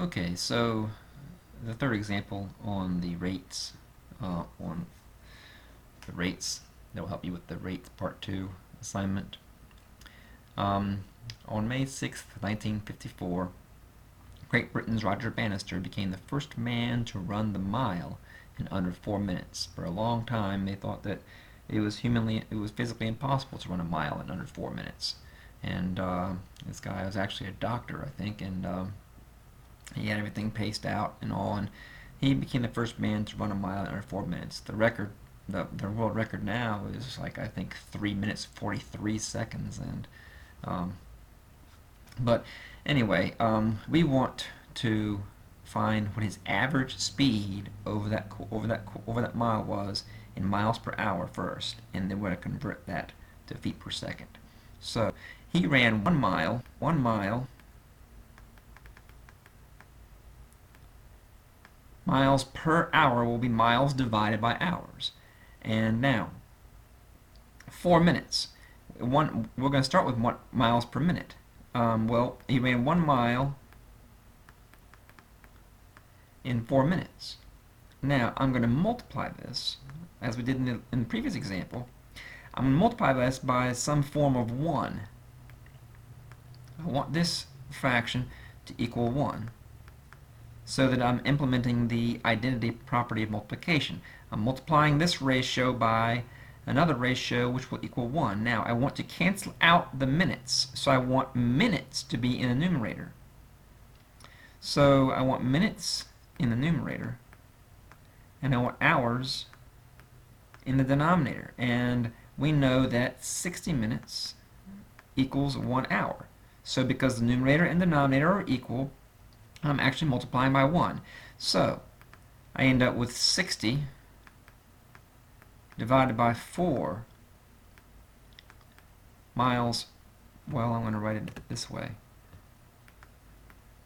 Okay, so the third example on the rates, on the rates that will help you with the rates part 2 assignment. Um, on May 6th, 1954, Great Britain's Roger Bannister became the first man to run the mile in under 4 minutes. For a long time, they thought that it was physically impossible to run a mile in under 4 minutes. And this guy was actually a doctor, I think, and he had everything paced out and all, and he became the first man to run a mile in under 4 minutes. The world record now is like I think 3 minutes 43 seconds, and um, but anyway, we want to find what his average speed over that mile was in miles per hour first, and then we're going to convert that to feet per second. So he ran 1 mile. 1 mile. Miles per hour will be miles divided by hours. And now, 4 minutes. We're going to start with miles per minute. Well, he ran 1 mile in 4 minutes. Now, I'm going to multiply this, as we did in the previous example. I'm going to multiply this by some form of 1. I want this fraction to equal 1, so that I'm implementing the identity property of multiplication. I'm multiplying this ratio by another ratio which will equal 1. Now I want to cancel out the minutes, so I want minutes to be in the numerator. So I want minutes in the numerator, and I want hours in the denominator. And we know that 60 minutes equals 1 hour. So because the numerator and denominator are equal, I'm actually multiplying by 1. So I end up with 60 divided by 4 miles. Well, I'm going to write it this way.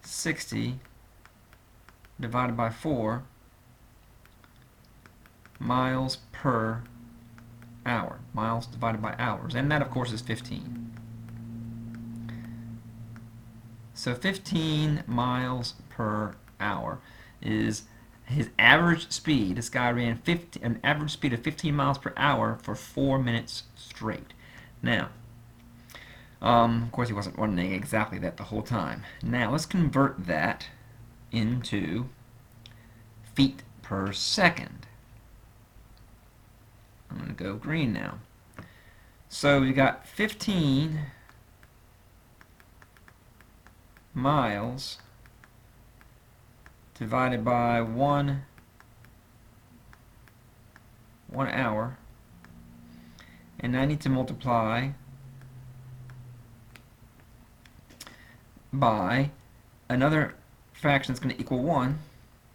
60 divided by 4 miles per hour. Miles divided by hours. And that, of course, is 15. So 15 miles per hour is his average speed. This guy ran an average speed of 15 miles per hour for 4 minutes straight. Now, of course, he wasn't running exactly that the whole time. Now, let's convert that into feet per second. I'm going to go green now. So we got 15 miles divided by 1 hour, and I need to multiply by another fraction that's going to equal 1,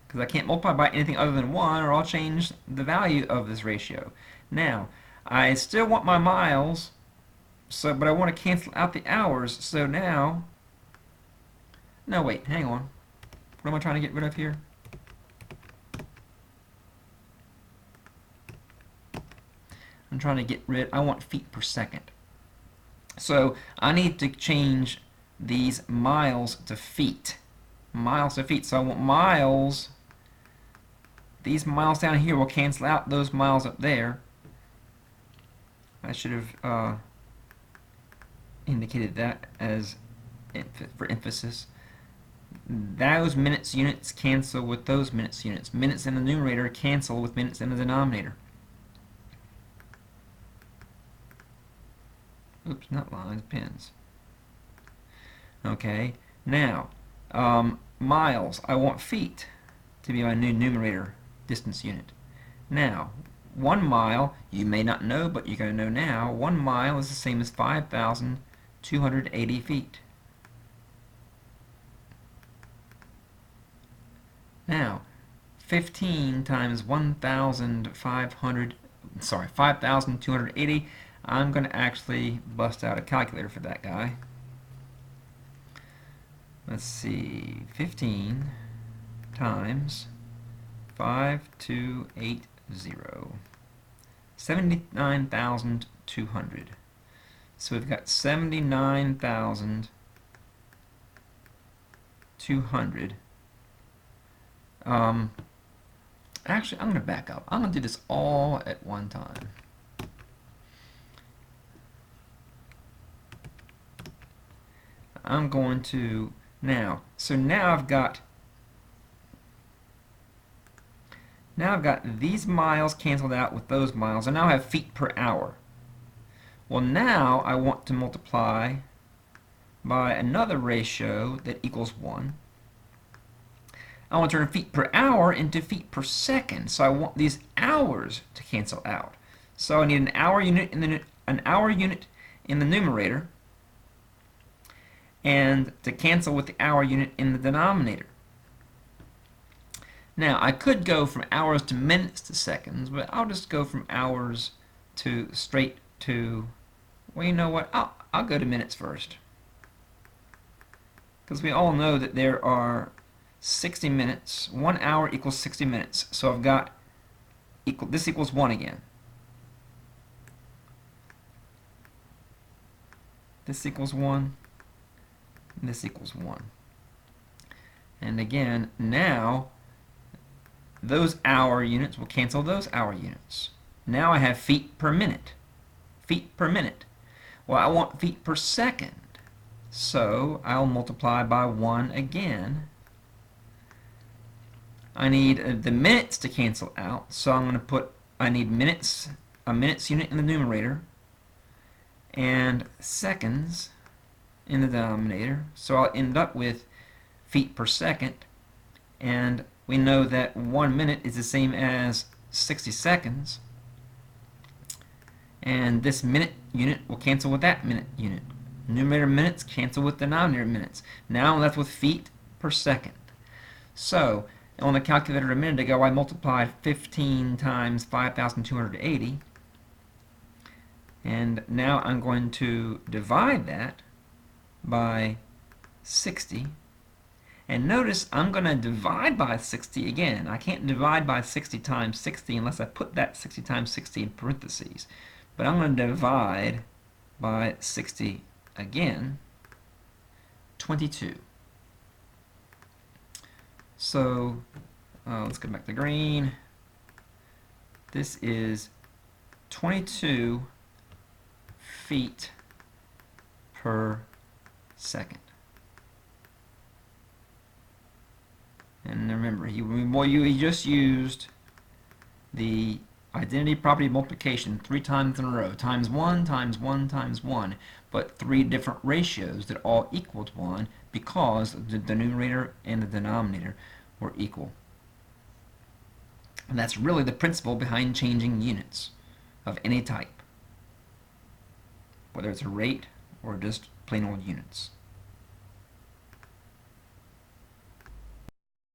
because I can't multiply by anything other than 1 or I'll change the value of this ratio. Now, I still want my miles, but I want to cancel out the hours, so now, no wait, hang on. What am I trying to get rid of here? I'm trying to get rid, I want feet per second. So I need to change these miles to feet. Miles to feet. So I want miles. These miles down here will cancel out those miles up there. I should have indicated that as for emphasis. Those minutes units cancel with those minutes units. Minutes in the numerator cancel with minutes in the denominator. Oops, not lines, pins. Okay, now, miles. I want feet to be my new numerator distance unit. Now, 1 mile, you may not know, but you're going to know now, 1 mile is the same as 5,280 feet. Now, 15 times 5,280, I'm going to actually bust out a calculator for that guy. Let's see, 15 times 5280, 79,200. So we've got 79,200 Actually, I'm going to back up. I'm going to do this all at one time. I'm going to so now I've got these miles canceled out with those miles, and now I have feet per hour. Well, now I want to multiply by another ratio that equals 1. I want to turn feet per hour into feet per second, so I want these hours to cancel out. So I need an hour unit in the numerator, and to cancel with the hour unit in the denominator. Now, I could go from hours to minutes to seconds, but I'll just go from hours to straight to, well, you know what, I'll go to minutes first. Because we all know that there are 60 minutes. 1 hour equals 60 minutes. So I've got, this equals 1 again. This equals 1. And this equals 1. And again, now those hour units will cancel those hour units. Now I have feet per minute. Feet per minute. Well, I want feet per second. So I'll multiply by 1 again. I need the minutes to cancel out, so I'm going to put, I need minutes, a minutes unit in the numerator, and seconds in the denominator. So I'll end up with feet per second, and we know that 1 minute is the same as 60 seconds, and this minute unit will cancel with that minute unit. Numerator minutes cancel with denominator minutes. Now I'm left with feet per second. So on the calculator a minute ago, I multiplied 15 times 5,280, and now I'm going to divide that by 60. And notice I'm going to divide by 60 again. I can't divide by 60 times 60 unless I put that 60 times 60 in parentheses. But I'm going to divide by 60 again, 22. So let's go back to green. This is 22 feet per second. And remember, he just used the identity property multiplication 3 times in a row, times 1, times 1, times 1, but 3 different ratios that all equaled 1 because the numerator and the denominator were equal. And that's really the principle behind changing units of any type, whether it's a rate or just plain old units.